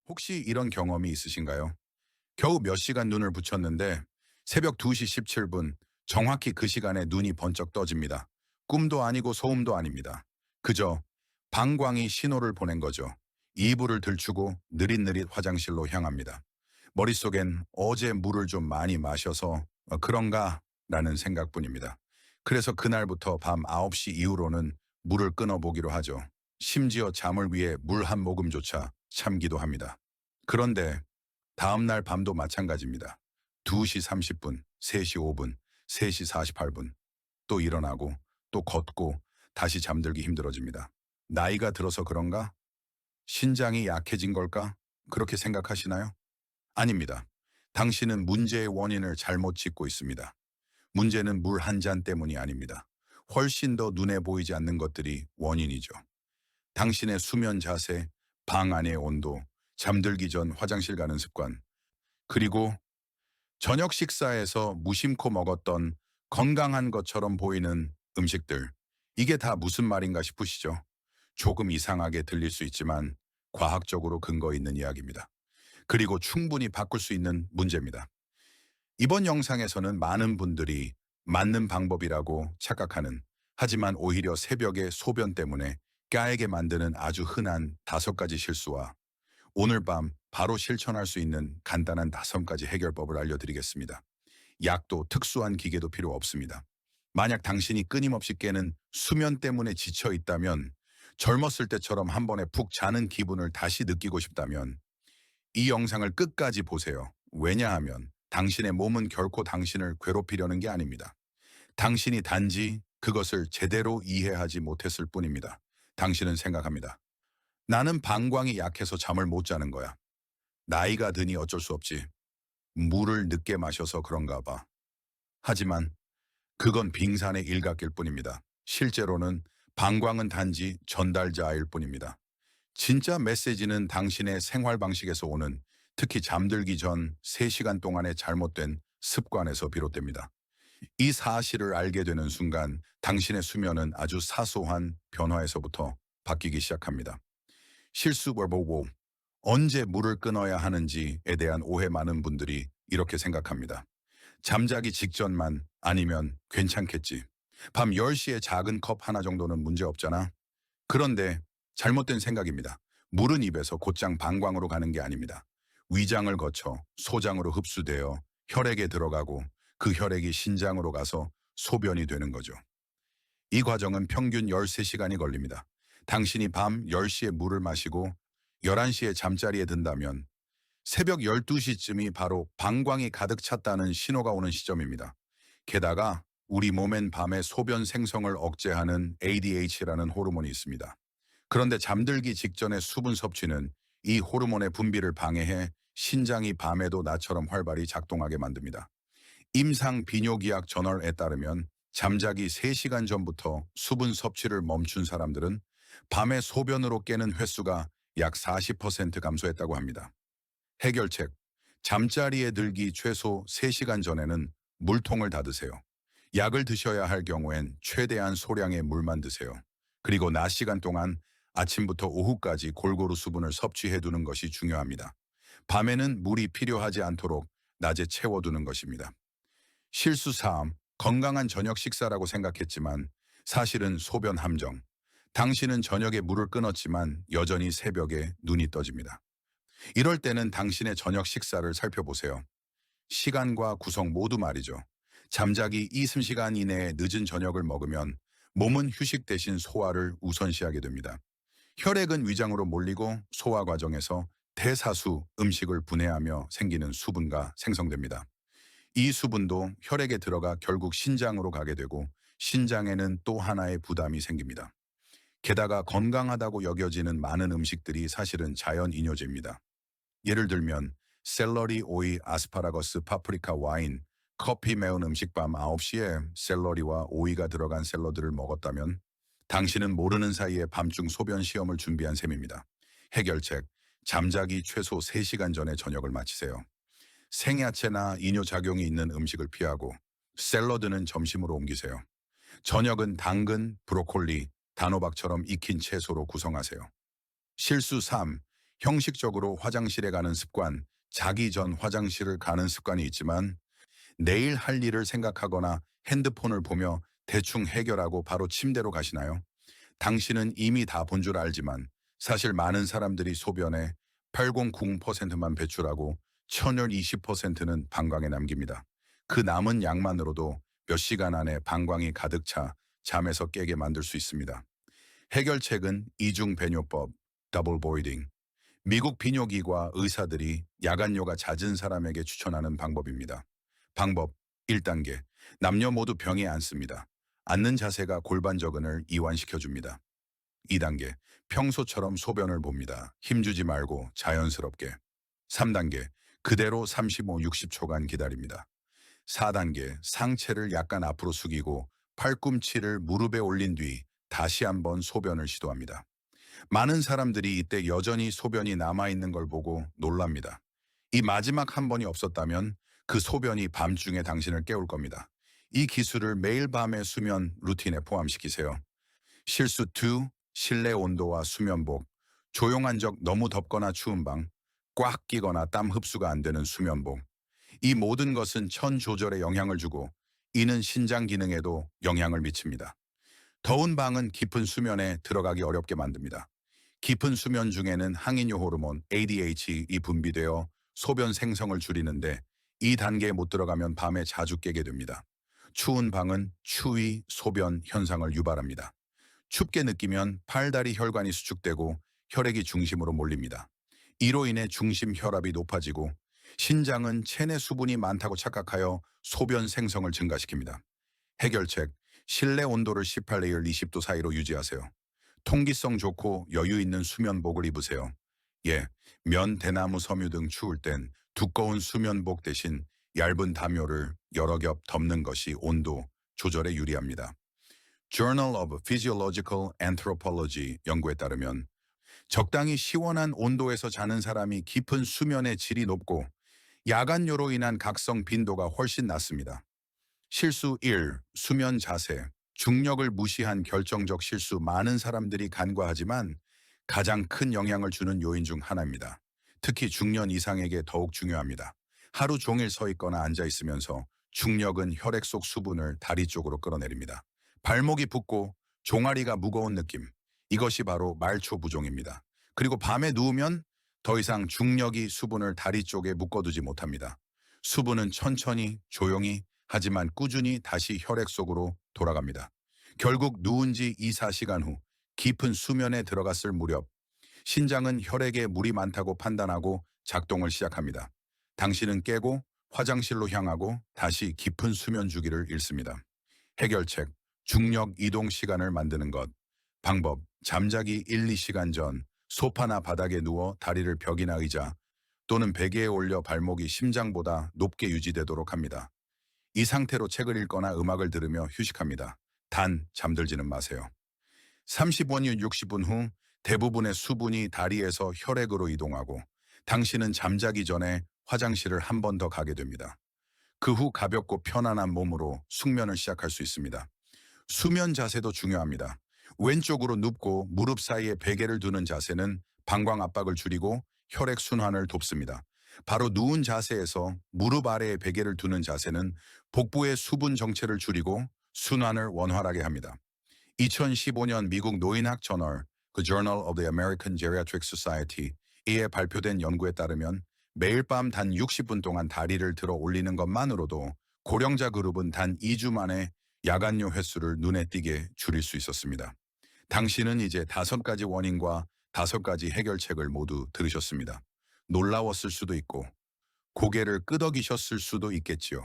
혹시 이런 경험이 있으신가요? 겨우 몇 시간 눈을 붙였는데 새벽 2시 17분 정확히 그 시간에 눈이 번쩍 떠집니다. 꿈도 아니고 소음도 아닙니다. 그저 방광이 신호를 보낸 거죠. 이불을 들추고 느릿느릿 화장실로 향합니다. 머릿속엔 어제 물을 좀 많이 마셔서 그런가 라는 생각뿐입니다. 그래서 그날부터 밤 9시 이후로는 물을 끊어보기로 하죠. 심지어 잠을 위해 물 한 모금조차 참기도 합니다. 그런데 다음날 밤도 마찬가지입니다. 2시 30분, 3시 5분, 3시 48분 또 일어나고 또 걷고 다시 잠들기 힘들어집니다. 나이가 들어서 그런가? 신장이 약해진 걸까? 그렇게 생각하시나요? 아닙니다. 당신은 문제의 원인을 잘못 짚고 있습니다. 문제는 물 한 잔 때문이 아닙니다. 훨씬 더 눈에 보이지 않는 것들이 원인이죠. 당신의 수면 자세, 방 안의 온도, 잠들기 전 화장실 가는 습관, 그리고 저녁 식사에서 무심코 먹었던 건강한 것처럼 보이는 음식들. 이게 다 무슨 말인가 싶으시죠? 조금 이상하게 들릴 수 있지만 과학적으로 근거 있는 이야기입니다. 그리고 충분히 바꿀 수 있는 문제입니다. 이번 영상에서는 많은 분들이 맞는 방법이라고 착각하는, 하지만 오히려 새벽에 소변 때문에 까에게 만드는 아주 흔한 5가지 실수와 오늘 밤 바로 실천할 수 있는 간단한 5가지 해결법을 알려드리겠습니다. 약도 특수한 기계도 필요 없습니다. 만약 당신이 끊임없이 깨는 수면 때문에 지쳐 있다면, 젊었을 때처럼 한 번에 푹 자는 기분을 다시 느끼고 싶다면 이 영상을 끝까지 보세요. 왜냐하면 당신의 몸은 결코 당신을 괴롭히려는 게 아닙니다. 당신이 단지 그것을 제대로 이해하지 못했을 뿐입니다. 당신은 생각합니다. 나는 방광이 약해서 잠을 못 자는 거야. 나이가 드니 어쩔 수 없지. 물을 늦게 마셔서 그런가 봐. 하지만 그건 빙산의 일각일 뿐입니다. 실제로는 방광은 단지 전달자일 뿐입니다. 진짜 메시지는 당신의 생활 방식에서 오는, 특히 잠들기 전 3시간 동안의 잘못된 습관에서 비롯됩니다. 이 사실을 알게 되는 순간 당신의 수면은 아주 사소한 변화에서부터 바뀌기 시작합니다. 실수 벌보고 언제 물을 끊어야 하는지에 대한 오해, 많은 분들이 이렇게 생각합니다. 잠자기 직전만 아니면 괜찮겠지. 밤 10시에 작은 컵 하나 정도는 문제 없잖아. 그런데 잘못된 생각입니다. 물은 입에서 곧장 방광으로 가는 게 아닙니다. 위장을 거쳐 소장으로 흡수되어 혈액에 들어가고 그 혈액이 신장으로 가서 소변이 되는 거죠. 이 과정은 평균 13시간이 걸립니다. 당신이 밤 10시에 물을 마시고 11시에 잠자리에 든다면 새벽 12시쯤이 바로 방광이 가득 찼다는 신호가 오는 시점입니다. 게다가 우리 몸엔 밤에 소변 생성을 억제하는 ADH라는 호르몬이 있습니다. 그런데 잠들기 직전의 수분 섭취는 이 호르몬의 분비를 방해해 신장이 밤에도 나처럼 활발히 작동하게 만듭니다. 임상 비뇨기학 저널에 따르면 잠자기 3시간 전부터 수분 섭취를 멈춘 사람들은 밤에 소변으로 깨는 횟수가 약 40% 감소했다고 합니다. 해결책: 잠자리에 들기 최소 3시간 전에는 물통을 닫으세요. 약을 드셔야 할 경우엔 최대한 소량의 물만 드세요. 그리고 낮 시간 동안 아침부터 오후까지 골고루 수분을 섭취해 두는 것이 중요합니다. 밤에는 물이 필요하지 않도록 낮에 채워두는 것입니다. 실수 3. 건강한 저녁 식사라고 생각했지만 사실은 소변 함정. 당신은 저녁에 물을 끊었지만 여전히 새벽에 눈이 떠집니다. 이럴 때는 당신의 저녁 식사를 살펴보세요. 시간과 구성 모두 말이죠. 잠자기 20시간 이내에 늦은 저녁을 먹으면 몸은 휴식 대신 소화를 우선시하게 됩니다. 혈액은 위장으로 몰리고 소화 과정에서 대사수 음식을 분해하며 생기는 수분과 생성됩니다. 이 수분도 혈액에 들어가 결국 신장으로 가게 되고 신장에는 또 하나의 부담이 생깁니다. 게다가 건강하다고 여겨지는 많은 음식들이 사실은 자연 이뇨제입니다. 예를 들면 샐러리, 오이, 아스파라거스, 파프리카, 와인, 커피, 매운 음식. 밤 9시에 샐러리와 오이가 들어간 샐러드를 먹었다면 당신은 모르는 사이에 밤중 소변 시험을 준비한 셈입니다. 해결책: 잠자기 최소 3시간 전에 저녁을 마치세요. 생야채나 이뇨작용이 있는 음식을 피하고 샐러드는 점심으로 옮기세요. 저녁은 당근, 브로콜리, 단호박처럼 익힌 채소로 구성하세요. 실수 3. 형식적으로 화장실에 가는 습관, 자기 전 화장실을 가는 습관이 있지만 내일 할 일을 생각하거나 핸드폰을 보며 대충 해결하고 바로 침대로 가시나요? 당신은 이미 다 본 줄 알지만 사실 많은 사람들이 소변에 809%만 배출하고 천열 20%는 방광에 남깁니다. 그 남은 양만으로도 몇 시간 안에 방광이 가득 차 잠에서 깨게 만들 수 있습니다. 해결책은 이중 배뇨법, 더블 보이딩. 미국 비뇨기과 의사들이 야간요가 잦은 사람에게 추천하는 방법입니다. 방법 1단계. 남녀 모두 병에 앉습니다. 앉는 자세가 골반저근을 이완시켜줍니다. 2단계. 평소처럼 소변을 봅니다. 힘주지 말고 자연스럽게. 3단계. 그대로 35, 60초간 기다립니다. 4단계. 상체를 약간 앞으로 숙이고 팔꿈치를 무릎에 올린 뒤 다시 한번 소변을 시도합니다. 많은 사람들이 이때 여전히 소변이 남아있는 걸 보고 놀랍니다. 이 마지막 한 번이 없었다면 그 소변이 밤중에 당신을 깨울 겁니다. 이 기술을 매일 밤의 수면 루틴에 포함시키세요. 실수 2, 실내 온도와 수면복, 조용한 적 너무 덥거나 추운 방, 꽉 끼거나 땀 흡수가 안 되는 수면복. 이 모든 것은 천 조절에 영향을 주고 이는 신장 기능에도 영향을 미칩니다. 더운 방은 깊은 수면에 들어가기 어렵게 만듭니다. 깊은 수면 중에는 항인효 호르몬 ADH이 분비되어 소변 생성을 줄이는데 이 단계에 못 들어가면 밤에 자주 깨게 됩니다. 추운 방은 추위, 소변 현상을 유발합니다. 춥게 느끼면 팔다리 혈관이 수축되고 혈액이 중심으로 몰립니다. 이로 인해 중심 혈압이 높아지고 신장은 체내 수분이 많다고 착각하여 소변 생성을 증가시킵니다. 해결책, 실내 온도를 18레일 20도 사이로 유지하세요. 통기성 좋고 여유 있는 수면복을 입으세요. 예, 면, 대나무, 섬유 등 추울 땐 두꺼운 수면복 대신 얇은 담요를 여러 겹 덮는 것이 온도 조절에 유리합니다. Journal of Physiological Anthropology 연구에 따르면 적당히 시원한 온도에서 자는 사람이 깊은 수면의 질이 높고 야간요로 인한 각성 빈도가 훨씬 낮습니다. 실수 1. 수면 자세. 중력을 무시한 결정적 실수 많은 사람들이 간과하지만 가장 큰 영향을 주는 요인 중 하나입니다. 특히 중년 이상에게 더욱 중요합니다. 하루 종일 서 있거나 앉아 있으면서 중력은 혈액 속 수분을 다리 쪽으로 끌어내립니다. 발목이 붓고 종아리가 무거운 느낌. 이것이 바로 말초 부종입니다. 그리고 밤에 누우면 더 이상 중력이 수분을 다리 쪽에 묶어두지 못합니다. 수분은 천천히 조용히 하지만 꾸준히 다시 혈액 속으로 돌아갑니다. 결국 누운 지 2, 4시간 후 깊은 수면에 들어갔을 무렵 신장은 혈액에 물이 많다고 판단하고 작동을 시작합니다. 당신은 깨고 화장실로 향하고 다시 깊은 수면 주기를 잃습니다. 해결책, 중력 이동 시간을 만드는 것. 방법, 잠자기 1, 2시간 전 소파나 바닥에 누워 다리를 벽이나 의자 또는 베개에 올려 발목이 심장보다 높게 유지되도록 합니다. 이 상태로 책을 읽거나 음악을 들으며 휴식합니다. 단, 잠들지는 마세요. 30분, 60분 후 대부분의 수분이 다리에서 혈액으로 이동하고 당신은 잠자기 전에 화장실을 한 번 더 가게 됩니다. 그 후 가볍고 편안한 몸으로 숙면을 시작할 수 있습니다. 수면 자세도 중요합니다. 왼쪽으로 눕고 무릎 사이에 베개를 두는 자세는 방광 압박을 줄이고 혈액 순환을 돕습니다. 바로 누운 자세에서 무릎 아래에 베개를 두는 자세는 복부의 수분 정체를 줄이고 순환을 원활하게 합니다. 2015년 미국 노인학 저널 The Journal of the American Geriatric Society에 발표된 연구에 따르면 매일 밤 단 60분 동안 다리를 들어 올리는 것만으로도 고령자 그룹은 단 2주 만에 야간요 횟수를 눈에 띄게 줄일 수 있었습니다. 당신은 이제 5가지 원인과 5가지 해결책을 모두 들으셨습니다. 놀라웠을 수도 있고 고개를 끄덕이셨을 수도 있겠지요.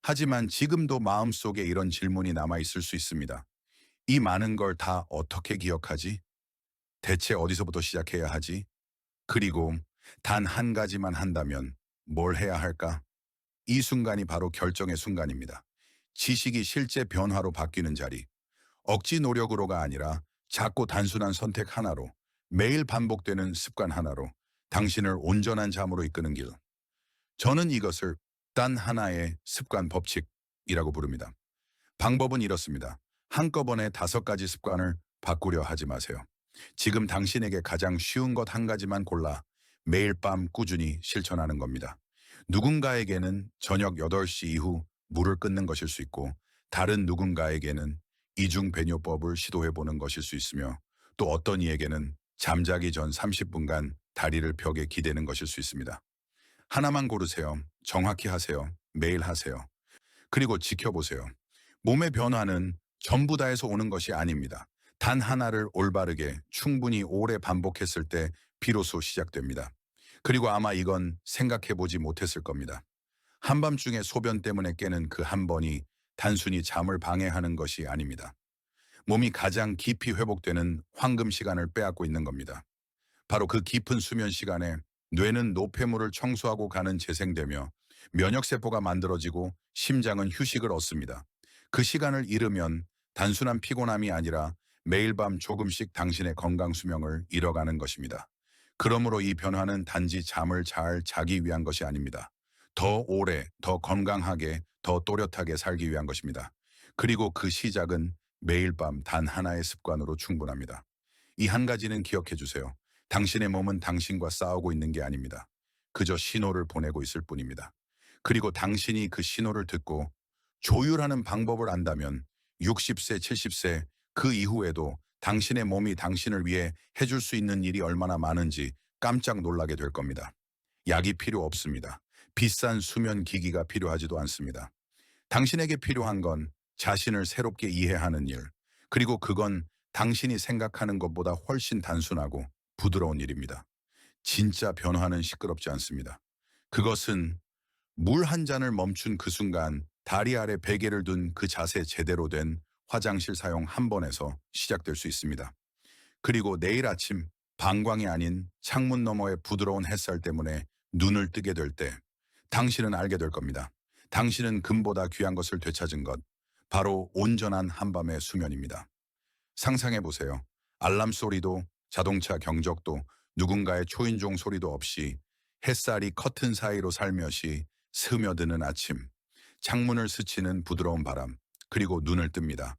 하지만 지금도 마음속에 이런 질문이 남아있을 수 있습니다. 이 많은 걸 다 어떻게 기억하지? 대체 어디서부터 시작해야 하지? 그리고 단 한 가지만 한다면 뭘 해야 할까? 이 순간이 바로 결정의 순간입니다. 지식이 실제 변화로 바뀌는 자리. 억지 노력으로가 아니라 작고 단순한 선택 하나로 매일 반복되는 습관 하나로 당신을 온전한 잠으로 이끄는 길. 저는 이것을 단 하나의 습관 법칙이라고 부릅니다. 방법은 이렇습니다. 한꺼번에 5가지 습관을 바꾸려 하지 마세요. 지금 당신에게 가장 쉬운 것 한 가지만 골라 매일 밤 꾸준히 실천하는 겁니다. 누군가에게는 저녁 8시 이후 물을 끊는 것일 수 있고 다른 누군가에게는 이중 배뇨법을 시도해 보는 것일 수 있으며 또 어떤 이에게는 잠자기 전 30분간 다리를 벽에 기대는 것일 수 있습니다. 하나만 고르세요. 정확히 하세요. 매일 하세요. 그리고 지켜보세요. 몸의 변화는 전부 다에서 오는 것이 아닙니다. 단 하나를 올바르게 충분히 오래 반복했을 때 비로소 시작됩니다. 그리고 아마 이건 생각해 보지 못했을 겁니다. 한밤중에 소변 때문에 깨는 그 한 번이 단순히 잠을 방해하는 것이 아닙니다. 몸이 가장 깊이 회복되는 황금 시간을 빼앗고 있는 겁니다. 바로 그 깊은 수면 시간에 뇌는 노폐물을 청소하고 가는 재생되며 면역세포가 만들어지고 심장은 휴식을 얻습니다. 그 시간을 잃으면 단순한 피곤함이 아니라 매일 밤 조금씩 당신의 건강 수명을 잃어가는 것입니다. 그러므로 이 변화는 단지 잠을 잘 자기 위한 것이 아닙니다. 더 오래, 더 건강하게, 더 또렷하게 살기 위한 것입니다. 그리고 그 시작은 매일 밤 단 하나의 습관으로 충분합니다. 이 한 가지는 기억해 주세요. 당신의 몸은 당신과 싸우고 있는 게 아닙니다. 그저 신호를 보내고 있을 뿐입니다. 그리고 당신이 그 신호를 듣고 조율하는 방법을 안다면 60세, 70세 그 이후에도 당신의 몸이 당신을 위해 해줄 수 있는 일이 얼마나 많은지 깜짝 놀라게 될 겁니다. 약이 필요 없습니다. 비싼 수면 기기가 필요하지도 않습니다. 당신에게 필요한 건 자신을 새롭게 이해하는 일, 그리고 그건 당신이 생각하는 것보다 훨씬 단순하고 부드러운 일입니다. 진짜 변화는 시끄럽지 않습니다. 그것은 물 한 잔을 멈춘 그 순간 다리 아래 베개를 둔 그 자세 제대로 된 화장실 사용 한 번에서 시작될 수 있습니다. 그리고 내일 아침 방광이 아닌 창문 너머의 부드러운 햇살 때문에 눈을 뜨게 될 때 당신은 알게 될 겁니다. 당신은 금보다 귀한 것을 되찾은 것, 바로 온전한 한밤의 수면입니다. 상상해 보세요. 알람 소리도 자동차 경적도 누군가의 초인종 소리도 없이 햇살이 커튼 사이로 살며시 스며드는 아침, 창문을 스치는 부드러운 바람, 그리고 눈을 뜹니다.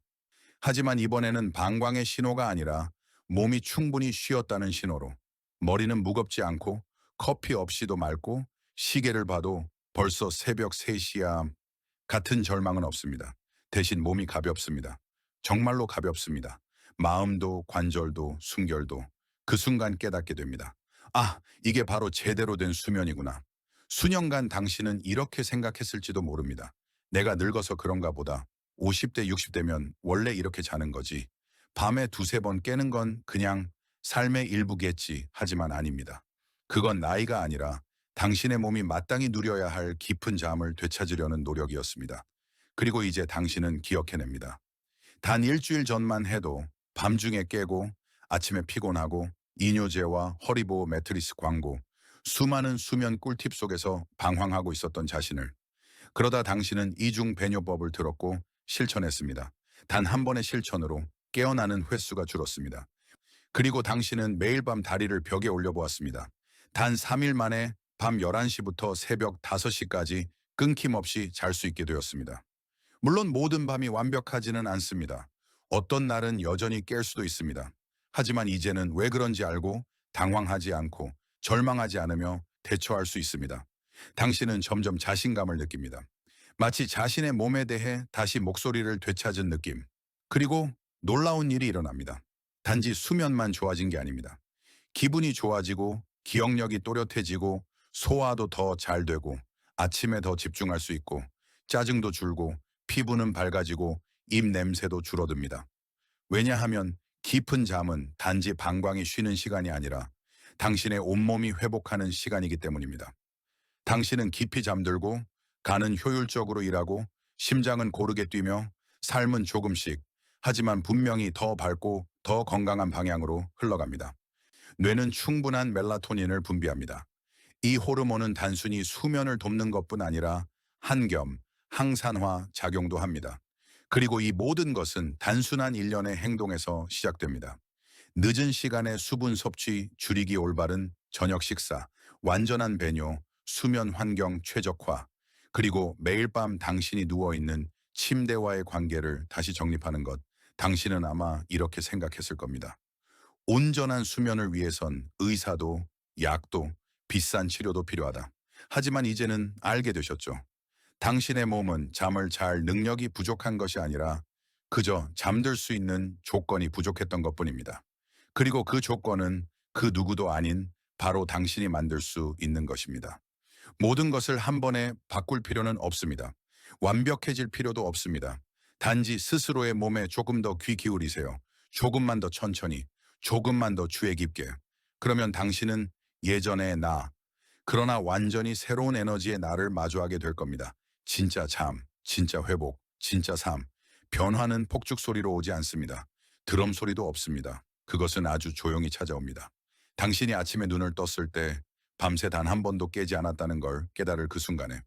하지만 이번에는 방광의 신호가 아니라 몸이 충분히 쉬었다는 신호로 머리는 무겁지 않고 커피 없이도 맑고 시계를 봐도 벌써 새벽 3시야 같은 절망은 없습니다. 대신 몸이 가볍습니다. 정말로 가볍습니다. 마음도 관절도 숨결도 그 순간 깨닫게 됩니다. 아, 이게 바로 제대로 된 수면이구나. 수년간 당신은 이렇게 생각했을지도 모릅니다. 내가 늙어서 그런가 보다. 50대, 60대면 원래 이렇게 자는 거지. 밤에 두세 번 깨는 건 그냥 삶의 일부겠지. 하지만 아닙니다. 그건 나이가 아니라 당신의 몸이 마땅히 누려야 할 깊은 잠을 되찾으려는 노력이었습니다. 그리고 이제 당신은 기억해냅니다. 단 일주일 전만 해도 밤중에 깨고 아침에 피곤하고 이뇨제와 허리보호 매트리스 광고, 수많은 수면 꿀팁 속에서 방황하고 있었던 자신을, 그러다 당신은 이중 배뇨법을 들었고 실천했습니다. 단 한 번의 실천으로 깨어나는 횟수가 줄었습니다. 그리고 당신은 매일 밤 다리를 벽에 올려보았습니다. 단 3일 만에 밤 11시부터 새벽 5시까지 끊김없이 잘 수 있게 되었습니다. 물론 모든 밤이 완벽하지는 않습니다. 어떤 날은 여전히 깰 수도 있습니다. 하지만 이제는 왜 그런지 알고 당황하지 않고 절망하지 않으며 대처할 수 있습니다. 당신은 점점 자신감을 느낍니다. 마치 자신의 몸에 대해 다시 목소리를 되찾은 느낌. 그리고 놀라운 일이 일어납니다. 단지 수면만 좋아진 게 아닙니다. 기분이 좋아지고 기억력이 또렷해지고 소화도 더 잘 되고 아침에 더 집중할 수 있고 짜증도 줄고 피부는 밝아지고 입 냄새도 줄어듭니다. 왜냐하면 깊은 잠은 단지 방광이 쉬는 시간이 아니라 당신의 온몸이 회복하는 시간이기 때문입니다. 당신은 깊이 잠들고 간은 효율적으로 일하고 심장은 고르게 뛰며 삶은 조금씩, 하지만 분명히 더 밝고 더 건강한 방향으로 흘러갑니다. 뇌는 충분한 멜라토닌을 분비합니다. 이 호르몬은 단순히 수면을 돕는 것뿐 아니라 한겸, 항산화 작용도 합니다. 그리고 이 모든 것은 단순한 일련의 행동에서 시작됩니다. 늦은 시간에 수분 섭취, 줄이기 올바른 저녁 식사, 완전한 배뇨, 수면 환경 최적화, 그리고 매일 밤 당신이 누워있는 침대와의 관계를 다시 정립하는 것, 당신은 아마 이렇게 생각했을 겁니다. 온전한 수면을 위해선 의사도, 약도, 비싼 치료도 필요하다. 하지만 이제는 알게 되셨죠. 당신의 몸은 잠을 잘 능력이 부족한 것이 아니라 그저 잠들 수 있는 조건이 부족했던 것뿐입니다. 그리고 그 조건은 그 누구도 아닌 바로 당신이 만들 수 있는 것입니다. 모든 것을 한 번에 바꿀 필요는 없습니다. 완벽해질 필요도 없습니다. 단지 스스로의 몸에 조금 더 귀 기울이세요. 조금만 더 천천히, 조금만 더 주의 깊게. 그러면 당신은 예전의 나, 그러나 완전히 새로운 에너지의 나를 마주하게 될 겁니다. 진짜 잠, 진짜 회복, 진짜 삶. 변화는 폭죽 소리로 오지 않습니다. 드럼 소리도 없습니다. 그것은 아주 조용히 찾아옵니다. 당신이 아침에 눈을 떴을 때 밤새 단 한 번도 깨지 않았다는 걸 깨달을 그 순간에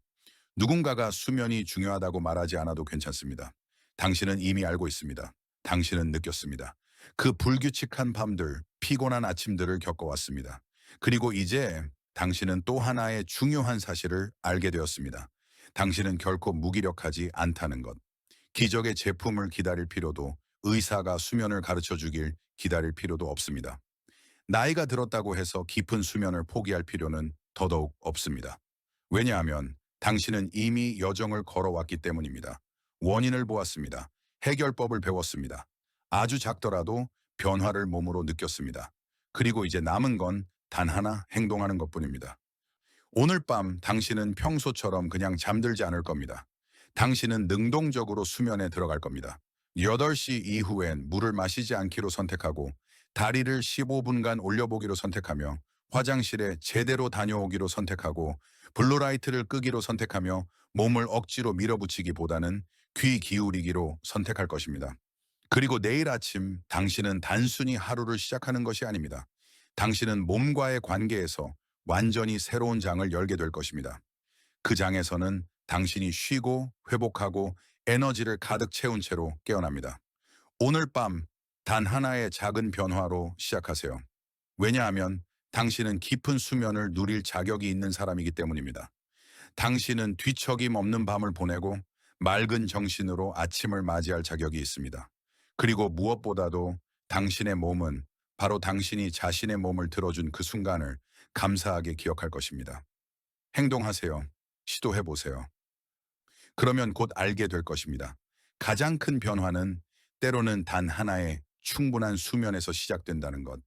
누군가가 수면이 중요하다고 말하지 않아도 괜찮습니다. 당신은 이미 알고 있습니다. 당신은 느꼈습니다. 그 불규칙한 밤들, 피곤한 아침들을 겪어왔습니다. 그리고 이제 당신은 또 하나의 중요한 사실을 알게 되었습니다. 당신은 결코 무기력하지 않다는 것. 기적의 제품을 기다릴 필요도, 의사가 수면을 가르쳐 주길 기다릴 필요도 없습니다. 나이가 들었다고 해서 깊은 수면을 포기할 필요는 더더욱 없습니다. 왜냐하면 당신은 이미 여정을 걸어왔기 때문입니다. 원인을 보았습니다. 해결법을 배웠습니다. 아주 작더라도 변화를 몸으로 느꼈습니다. 그리고 이제 남은 건 단 하나 행동하는 것뿐입니다. 오늘 밤 당신은 평소처럼 그냥 잠들지 않을 겁니다. 당신은 능동적으로 수면에 들어갈 겁니다. 8시 이후엔 물을 마시지 않기로 선택하고 다리를 15분간 올려보기로 선택하며 화장실에 제대로 다녀오기로 선택하고 블루라이트를 끄기로 선택하며 몸을 억지로 밀어붙이기보다는 귀 기울이기로 선택할 것입니다. 그리고 내일 아침 당신은 단순히 하루를 시작하는 것이 아닙니다. 당신은 몸과의 관계에서 완전히 새로운 장을 열게 될 것입니다. 그 장에서는 당신이 쉬고 회복하고 에너지를 가득 채운 채로 깨어납니다. 오늘 밤 단 하나의 작은 변화로 시작하세요. 왜냐하면 당신은 깊은 수면을 누릴 자격이 있는 사람이기 때문입니다. 당신은 뒤척임 없는 밤을 보내고 맑은 정신으로 아침을 맞이할 자격이 있습니다. 그리고 무엇보다도 당신의 몸은 바로 당신이 자신의 몸을 들어준 그 순간을 감사하게 기억할 것입니다. 행동하세요. 시도해보세요. 그러면 곧 알게 될 것입니다. 가장 큰 변화는 때로는 단 하나의 충분한 수면에서 시작된다는 것.